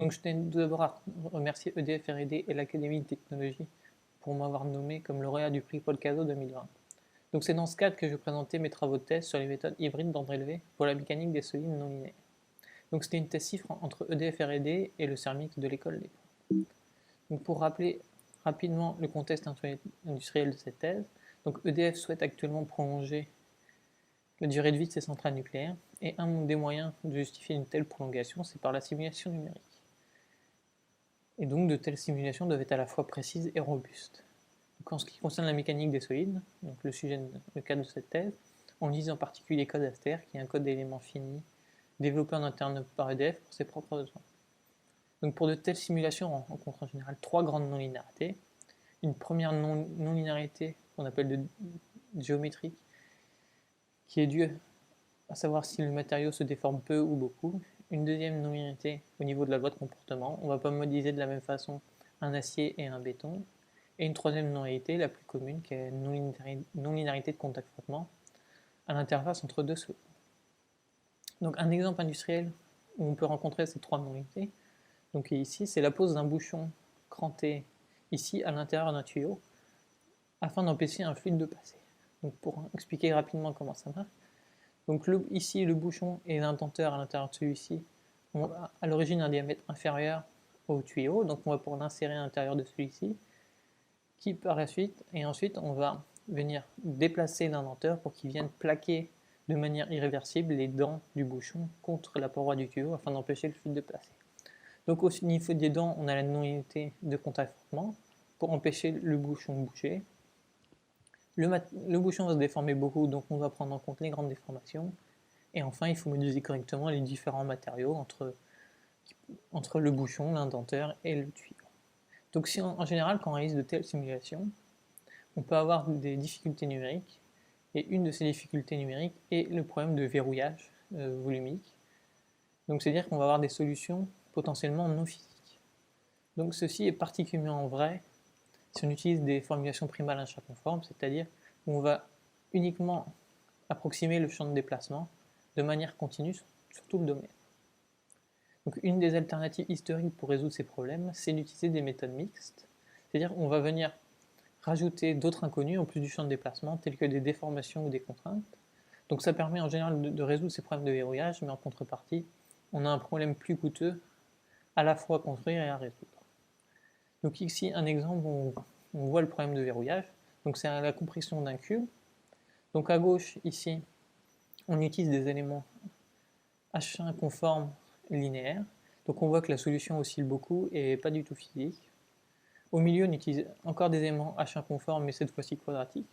Donc je tenais tout d'abord à remercier EDF R&D et l'Académie de technologie pour m'avoir nommé comme lauréat du prix Paul Cazot 2020. Donc c'est dans ce cadre que je présentais mes travaux de thèse sur les méthodes hybrides d'André Levé pour la mécanique des solides non linéaires. Donc c'était une thèse cifre entre EDF R&D et le CERMIC de l'école des Ponts. Donc pour rappeler rapidement le contexte industriel de cette thèse, donc EDF souhaite actuellement prolonger la durée de vie de ses centrales nucléaires et un des moyens de justifier une telle prolongation, c'est par la simulation numérique. Et donc de telles simulations doivent être à la fois précises et robustes. Donc en ce qui concerne la mécanique des solides, donc le cadre de cette thèse, on utilise en particulier code Aster, qui est un code d'éléments finis développé en interne par EDF pour ses propres besoins. Donc pour de telles simulations, on rencontre en général trois grandes non-linéarités. Une première non-linéarité qu'on appelle de géométrique, qui est due à savoir si le matériau se déforme peu ou beaucoup. Une deuxième non-linéarité au niveau de la loi de comportement. On ne va pas modéliser de la même façon un acier et un béton. Et une troisième non-linéarité, la plus commune, qui est non-linéarité de contact frottement à l'interface entre deux solides. Donc un exemple industriel où on peut rencontrer ces trois non-linéarités, donc ici, c'est la pose d'un bouchon cranté ici à l'intérieur d'un tuyau afin d'empêcher un fluide de passer. Donc pour expliquer rapidement comment ça marche, donc ici le bouchon et l'indenteur à l'intérieur de celui-ci ont à l'origine un diamètre inférieur au tuyau, donc on va pouvoir l'insérer à l'intérieur de celui-ci, qui par la suite, et ensuite on va venir déplacer l'indenteur pour qu'il vienne plaquer de manière irréversible les dents du bouchon contre la paroi du tuyau afin d'empêcher le fluide de passer. Donc au niveau des dents, on a la non-unité de contact frottement pour empêcher le bouchon de bouger. Le bouchon va se déformer beaucoup, donc on doit prendre en compte les grandes déformations. Et enfin, il faut modéliser correctement les différents matériaux entre le bouchon, l'indenteur et le tuyau. Donc si en général, quand on réalise de telles simulations, on peut avoir des difficultés numériques, et une de ces difficultés numériques est le problème de verrouillage volumique. Donc c'est-à-dire qu'on va avoir des solutions potentiellement non physiques. Donc ceci est particulièrement vrai si on utilise des formulations primales intraconformes, c'est-à-dire où on va uniquement approximer le champ de déplacement de manière continue sur tout le domaine. Donc une des alternatives historiques pour résoudre ces problèmes, c'est d'utiliser des méthodes mixtes, c'est-à-dire qu'on va venir rajouter d'autres inconnus en plus du champ de déplacement, tels que des déformations ou des contraintes. Donc ça permet en général de résoudre ces problèmes de verrouillage, mais en contrepartie, on a un problème plus coûteux à la fois à construire et à résoudre. Donc ici, un exemple où on voit le problème de verrouillage. Donc c'est la compression d'un cube. Donc à gauche, ici, on utilise des éléments H1 conformes linéaires. Donc on voit que la solution oscille beaucoup et pas du tout physique. Au milieu, on utilise encore des éléments H1 conformes, mais cette fois-ci quadratiques.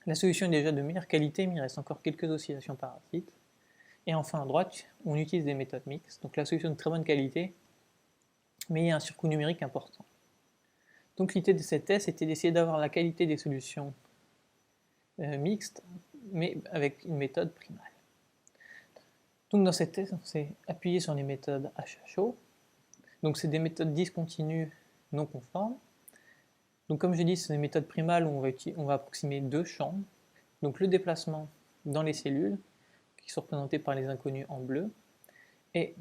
La solution est déjà de meilleure qualité, mais il reste encore quelques oscillations parasites. Et enfin à droite, on utilise des méthodes mixtes. Donc la solution est de très bonne qualité, mais il y a un surcoût numérique important. Donc l'idée de cette thèse était d'essayer d'avoir la qualité des solutions mixtes, mais avec une méthode primale. Donc dans cette thèse, on s'est appuyé sur les méthodes HHO. Donc c'est des méthodes discontinues non conformes. Donc comme je dis, c'est des méthodes primales où on va approximer deux champs. Donc le déplacement dans les cellules, qui sont représentés par les inconnus en bleu, et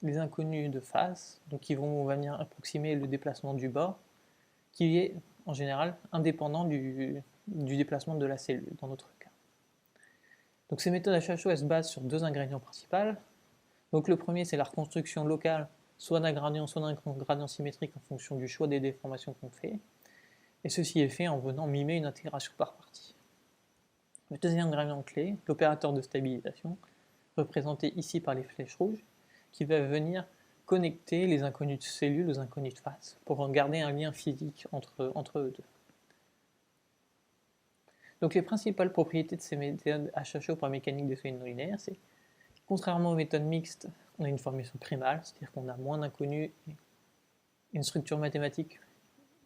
les inconnus de face, donc on va venir approximer le déplacement du bord, qui est en général indépendant du déplacement de la cellule, dans notre cas. Donc ces méthodes HHO, elles se basent sur deux ingrédients principaux. Donc le premier, c'est la reconstruction locale, soit d'un gradient, soit d'un gradient symétrique en fonction du choix des déformations qu'on fait. Et ceci est fait en venant mimer une intégration par partie. Le deuxième ingrédient clé, l'opérateur de stabilisation, représenté ici par les flèches rouges, qui va venir connecter les inconnus de cellules aux inconnus de face pour garder un lien physique entre eux deux. Donc les principales propriétés de ces méthodes HHO pour la mécanique des solides non linéaires, c'est contrairement aux méthodes mixtes, on a une formulation primale, c'est-à-dire qu'on a moins d'inconnus et une structure mathématique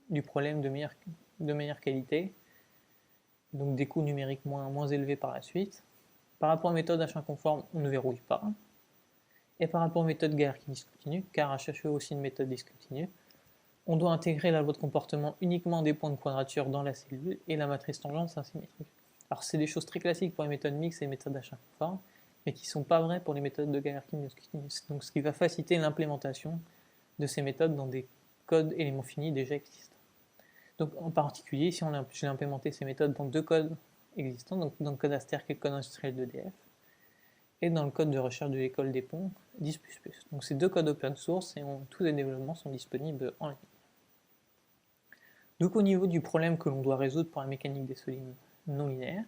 du problème de meilleure qualité, donc des coûts numériques moins élevés par la suite. Par rapport aux méthodes H1 conformes, on ne verrouille pas. Et par rapport aux méthodes GAR qui discontinuent, car HHO est aussi une méthode discontinue, on doit intégrer la loi de comportement uniquement des points de quadrature dans la cellule et la matrice tangente asymétrique. Alors c'est des choses très classiques pour les méthodes mixtes et les méthodes H1 conformes, mais qui ne sont pas vraies pour les méthodes de Galerkin-Minkowski. Donc ce qui va faciliter l'implémentation de ces méthodes dans des codes éléments finis déjà existants. Donc en particulier, ici j'ai implémenté ces méthodes dans 2 codes existants, donc dans le code Aster qui est le code industriel d'EDF, et dans le code de recherche de l'école des ponts 10++. Donc ces 2 codes open source et tous les développements sont disponibles en ligne. Donc au niveau du problème que l'on doit résoudre pour la mécanique des solides non linéaires,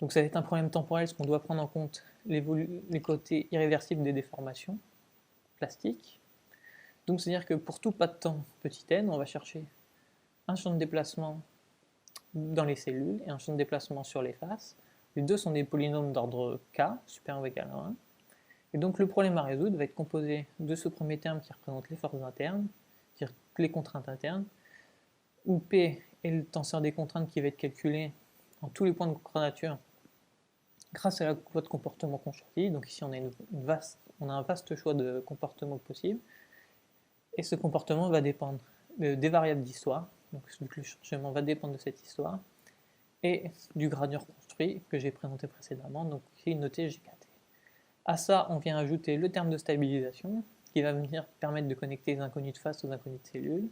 donc ça va être un problème temporel parce qu'on doit prendre en compte les côtés irréversibles des déformations plastiques. Donc c'est-à-dire que pour tout pas de temps petit n, on va chercher un champ de déplacement dans les cellules et un champ de déplacement sur les faces. Les deux sont des polynômes d'ordre k, supérieur ou égal à 1. Et donc le problème à résoudre va être composé de ce premier terme qui représente les forces internes, c'est-à-dire les contraintes internes, où P est le tenseur des contraintes qui va être calculé en tous les points de quadrature grâce à la loi de comportement qu'on choisit. Donc ici on a un vaste choix de comportements possibles, et ce comportement va dépendre des variables d'histoire, donc le changement va dépendre de cette histoire, et du gradient construit que j'ai présenté précédemment, donc qui est noté GKT. À ça, on vient ajouter le terme de stabilisation, qui va venir permettre de connecter les inconnus de face aux inconnus de cellules.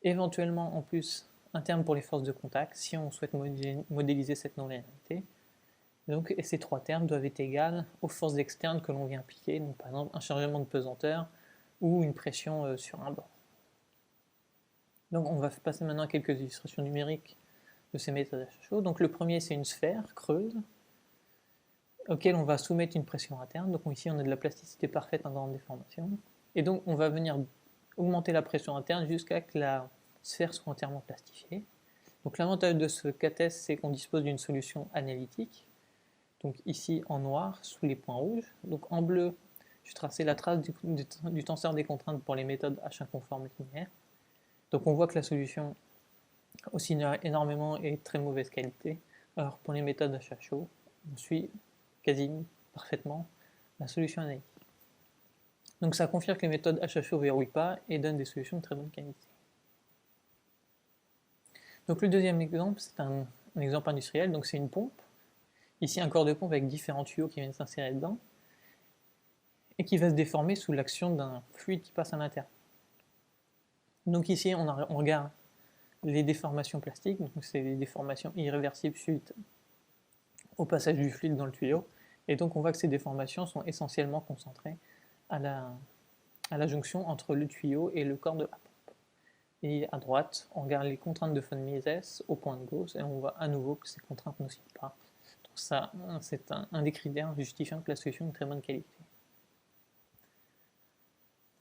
Éventuellement, en plus, un terme pour les forces de contact, si on souhaite modéliser cette non-linéarité. Donc, et ces 3 termes doivent être égaux aux forces externes que l'on vient appliquer, donc par exemple un chargement de pesanteur ou une pression sur un bord. Donc on va passer maintenant à quelques illustrations numériques de ces méthodes à chaud. Donc le premier, c'est une sphère creuse auquel on va soumettre une pression interne. Donc ici on a de la plasticité parfaite en grande déformation. Et donc on va venir augmenter la pression interne jusqu'à ce que la sphère soit entièrement plastifiée. Donc l'avantage de ce cas-test, c'est qu'on dispose d'une solution analytique. Donc ici en noir, sous les points rouges. Donc en bleu, je tracé la trace du tenseur des contraintes pour les méthodes H1 conformes linéaires. Donc on voit que la solution oscille énormément et très mauvaise qualité. Alors pour les méthodes H à chaud, on suit quasi parfaitement la solution analytique. Donc ça confirme que les méthodes H à chaud ne verrouillent pas et donnent des solutions de très bonne qualité. Donc le deuxième exemple, c'est un exemple industriel, donc c'est une pompe. Ici un corps de pompe avec différents tuyaux qui viennent s'insérer dedans et qui va se déformer sous l'action d'un fluide qui passe à l'intérieur. Donc ici on regarde les déformations plastiques, donc c'est les déformations irréversibles suite au passage du fluide dans le tuyau, et donc on voit que ces déformations sont essentiellement concentrées à la jonction entre le tuyau et le corps de la pompe. Et à droite, on regarde les contraintes de von Mises au point de gauche, et on voit à nouveau que ces contraintes n'oscillent pas. Donc ça, c'est un des critères justifiant que la solution est de très bonne qualité.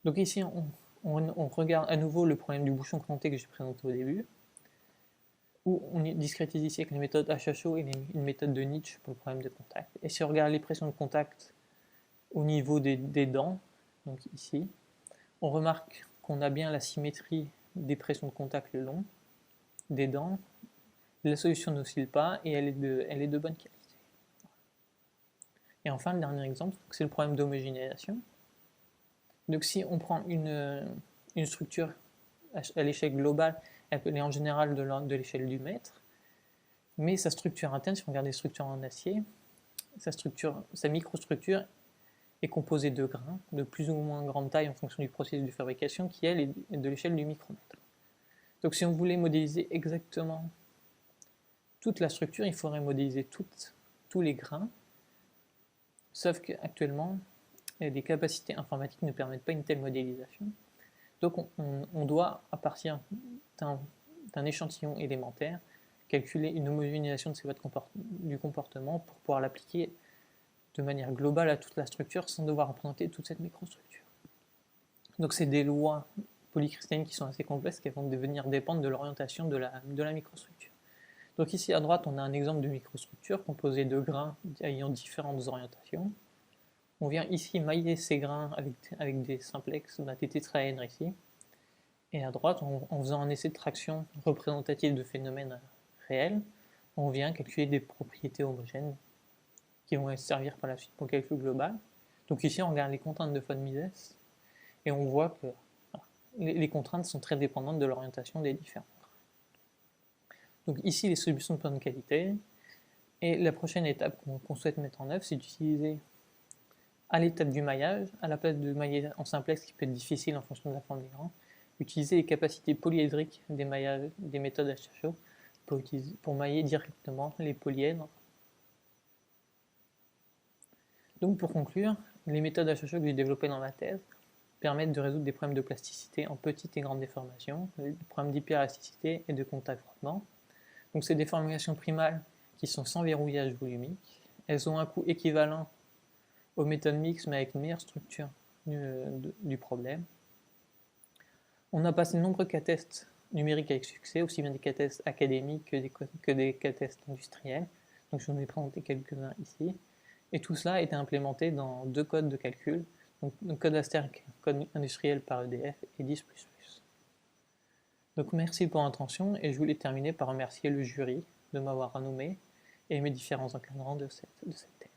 Donc ici, on regarde à nouveau le problème du bouchon cranté que j'ai présenté au début, où on discrétise ici avec la méthode HHO et une méthode de Nietzsche pour le problème de contact. Et si on regarde les pressions de contact au niveau des dents, donc ici, on remarque qu'on a bien la symétrie des pressions de contact le long des dents. La solution n'oscille pas et elle est de bonne qualité. Et enfin, le dernier exemple, c'est le problème d'homogénéisation. Donc si on prend une structure à l'échelle globale, elle est en général de l'échelle du mètre, mais sa structure interne, si on regarde les structures en acier, sa microstructure est composée de grains de plus ou moins grande taille en fonction du processus de fabrication qui, elle, est de l'échelle du micromètre. Donc si on voulait modéliser exactement toute la structure, il faudrait modéliser tous les grains, sauf qu'actuellement, les capacités informatiques ne permettent pas une telle modélisation. Donc on doit, à partir d'un échantillon élémentaire, calculer une homogénéisation de ces voies du comportement pour pouvoir l'appliquer de manière globale à toute la structure sans devoir représenter toute cette microstructure. Donc c'est des lois polycristallines qui sont assez complexes qui vont devenir dépendre de l'orientation de la microstructure. Donc ici à droite, on a un exemple de microstructure composée de grains ayant différentes orientations. On vient ici mailler ces grains avec des simplex, des tétraèdres ici. Et à droite, en faisant un essai de traction représentatif de phénomènes réels, on vient calculer des propriétés homogènes qui vont servir par la suite pour le calcul global. Donc ici, on regarde les contraintes de von Mises et on voit que les contraintes sont très dépendantes de l'orientation des différents grains. Donc ici, les solutions de bonne qualité. Et la prochaine étape qu'on souhaite mettre en œuvre, c'est d'utiliser à l'étape du maillage, à la place de mailler en simplex qui peut être difficile en fonction de la forme des grains, utiliser les capacités polyédriques des méthodes HHO pour mailler directement les polyèdres. Donc pour conclure, les méthodes HHO que j'ai développées dans ma thèse permettent de résoudre des problèmes de plasticité en petites et grandes déformations, des problèmes d'hyperélasticité et de contact frottement. Donc ces déformations primales qui sont sans verrouillage volumique, elles ont un coût équivalent aux méthodes mixtes mais avec une meilleure structure du problème. On a passé de nombreux cas tests numériques avec succès, aussi bien des cas tests académiques que des cas tests industriels. Donc je vous en ai présenté quelques-uns ici. Et tout cela a été implémenté dans 2 codes de calcul, donc le code Asterc, code industriel par EDF et 10++. Donc merci pour votre attention et je voulais terminer par remercier le jury de m'avoir renommé et mes différents encadrants de cette thèse.